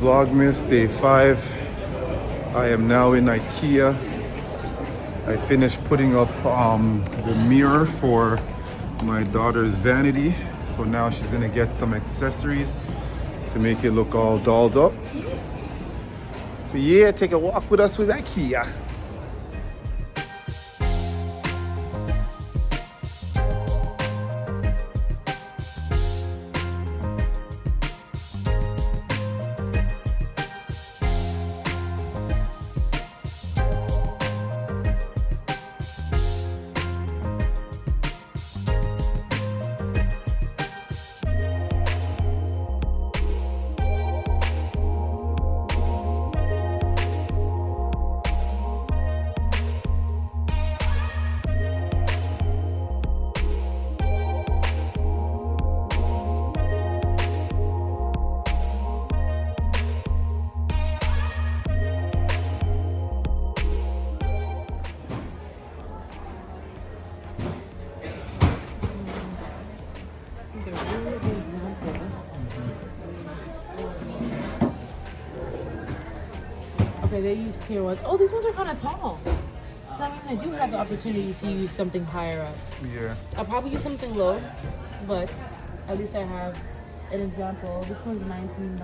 Vlogmas day 5. I am now in IKEA. I finished putting up the mirror for my daughter's Vanity. So now she's gonna get some accessories to make it look all dolled up. So yeah, take a walk with us with IKEA. Okay, they use clear ones. Oh, these ones are kind of tall. So that means I do have the opportunity to use something higher up. Yeah. I'll probably use something low, but at least I have an example. This one's $19.